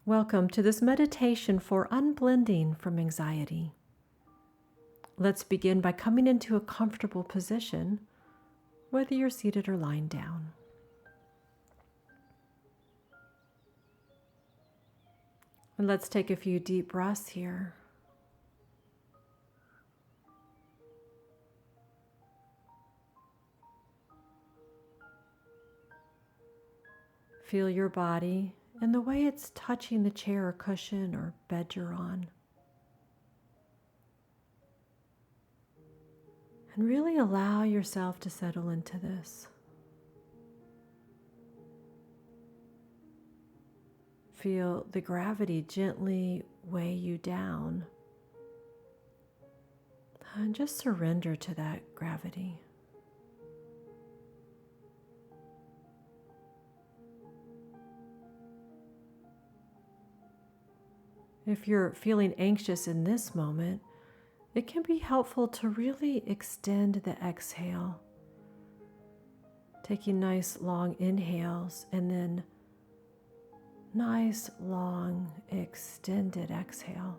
Welcome to this meditation for unblending from anxiety. Let's begin by coming into a comfortable position, whether you're seated or lying down. And let's take a few deep breaths here. Feel your body and the way it's touching the chair or cushion or bed you're on. And really allow yourself to settle into this. Feel the gravity gently weigh you down. And just surrender to that gravity. If you're feeling anxious in this moment, it can be helpful to really extend the exhale, taking nice long inhales and then nice long extended exhale.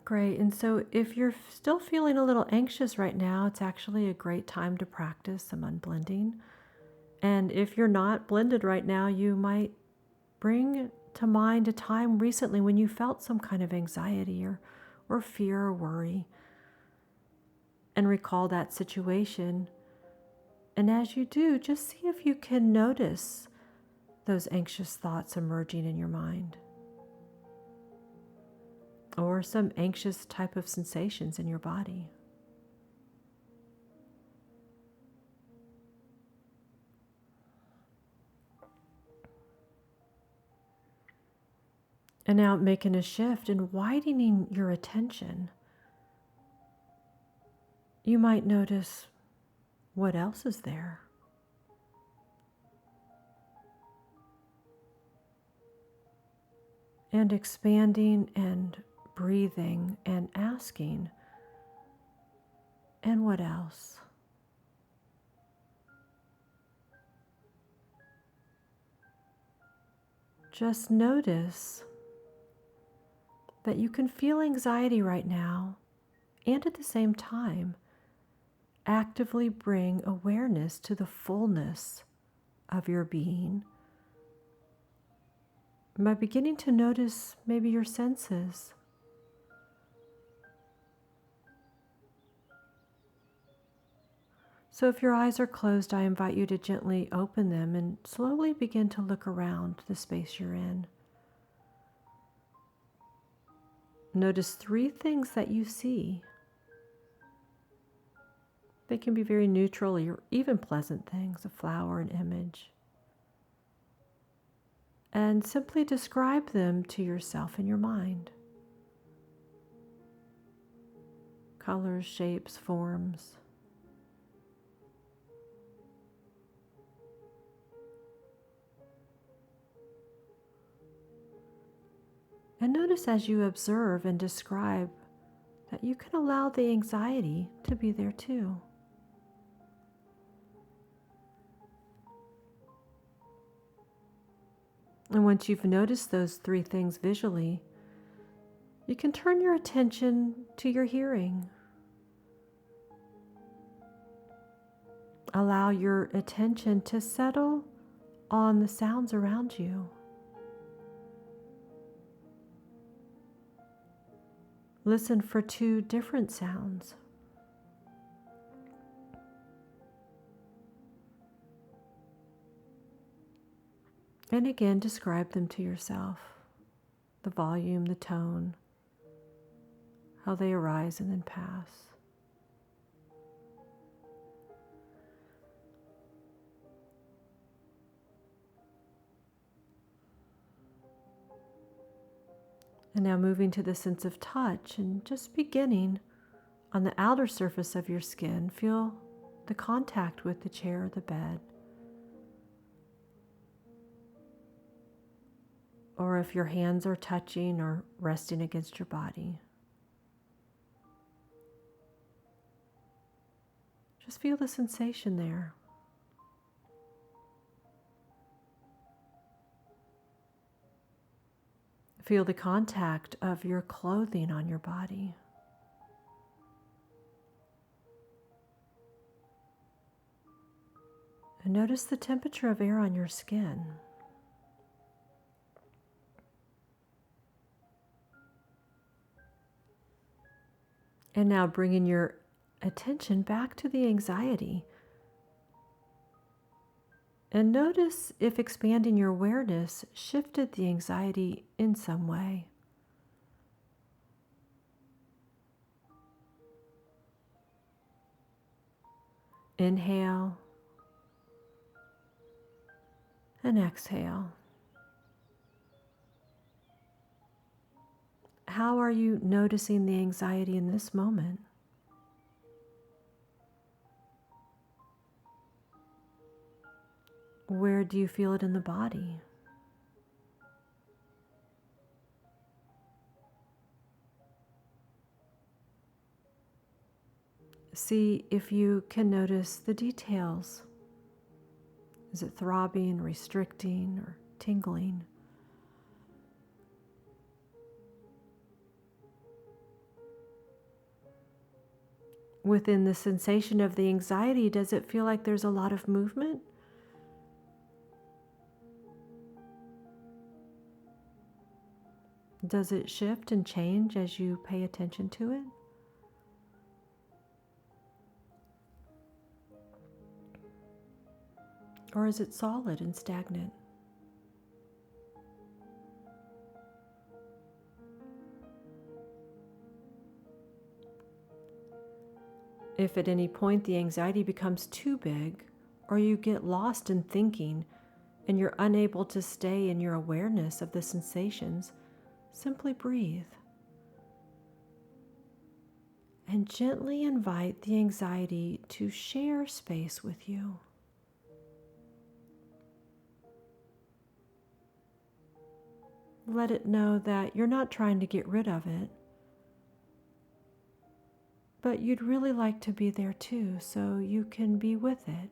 Great. And so if you're still feeling a little anxious right now, it's actually a great time to practice some unblending. And if you're not blended right now, you might bring to mind a time recently when you felt some kind of anxiety or fear or worry, and recall that situation. And as you do, just see if you can notice those anxious thoughts emerging in your mind, or some anxious type of sensations in your body. And now making a shift and widening your attention, you might notice what else is there. And expanding and breathing and asking, and what else? Just notice that you can feel anxiety right now, and at the same time, actively bring awareness to the fullness of your being by beginning to notice maybe your senses. So if your eyes are closed, I invite you to gently open them and slowly begin to look around the space you're in. Notice 3 things that you see. They can be very neutral or even pleasant things, a flower, an image. And simply describe them to yourself in your mind. Colors, shapes, forms. And notice as you observe and describe that you can allow the anxiety to be there too. And once you've noticed those 3 things visually, you can turn your attention to your hearing. Allow your attention to settle on the sounds around you. Listen for 2 different sounds. And again, describe them to yourself. The volume, the tone, how they arise and then pass. And now moving to the sense of touch and just beginning on the outer surface of your skin, feel the contact with the chair or the bed. or if your hands are touching or resting against your body. Just feel the sensation there. Feel the contact of your clothing on your body. And notice the temperature of air on your skin. And now bringing your attention back to the anxiety. And notice if expanding your awareness shifted the anxiety in some way. Inhale and exhale. How are you noticing the anxiety in this moment? Where do you feel it in the body? See if you can notice the details. Is it throbbing, restricting, or tingling? Within the sensation of the anxiety, does it feel like there's a lot of movement? Does it shift and change as you pay attention to it? Or is it solid and stagnant? If at any point the anxiety becomes too big, or you get lost in thinking and you're unable to stay in your awareness of the sensations, simply breathe and gently invite the anxiety to share space with you. Let it know that you're not trying to get rid of it, but you'd really like to be there too, so you can be with it.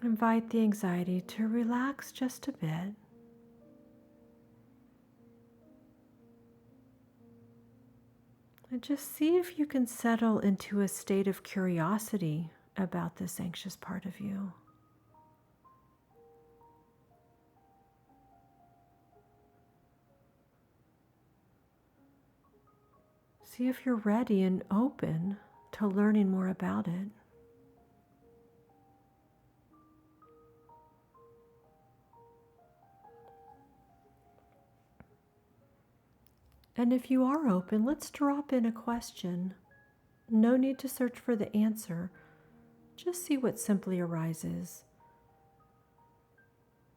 Invite the anxiety to relax just a bit. And just see if you can settle into a state of curiosity about this anxious part of you. See if you're ready and open to learning more about it. And if you are open, let's drop in a question. No need to search for the answer. Just see what simply arises.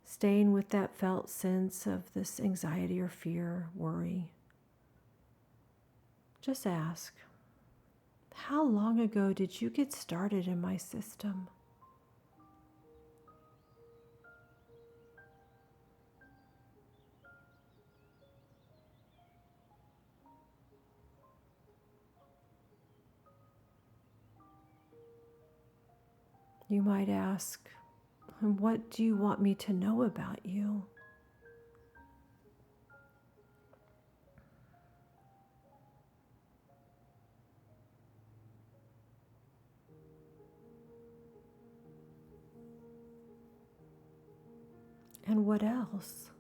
Staying with that felt sense of this anxiety or fear, worry. Just ask, how long ago did you get started in my system? You might ask, what do you want me to know about you? And what else?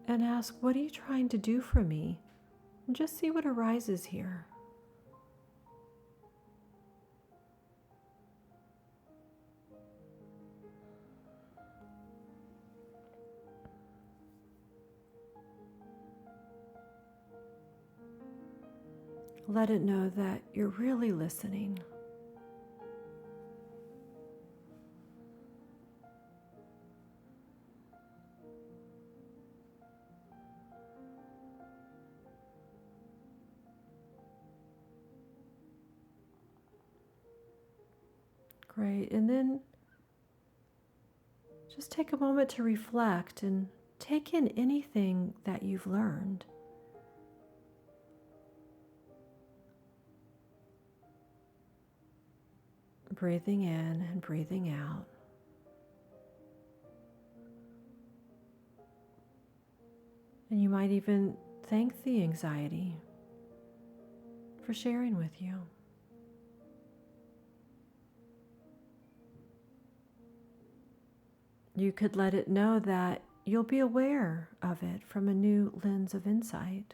And ask, what are you trying to do for me? And just see what arises here. Let it know that you're really listening. Great. And then just take a moment to reflect and take in anything that you've learned. Breathing in and breathing out. And you might even thank the anxiety for sharing with you. You could let it know that you'll be aware of it from a new lens of insight.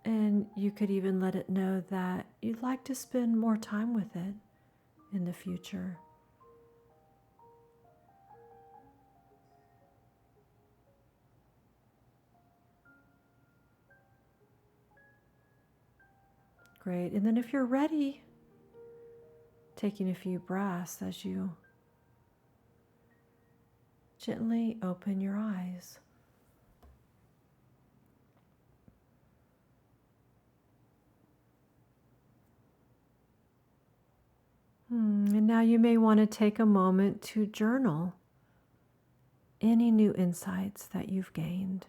And you could even let it know that you'd like to spend more time with it in the future. Great. And then if you're ready, taking a few breaths as you gently open your eyes. And now you may want to take a moment to journal any new insights that you've gained.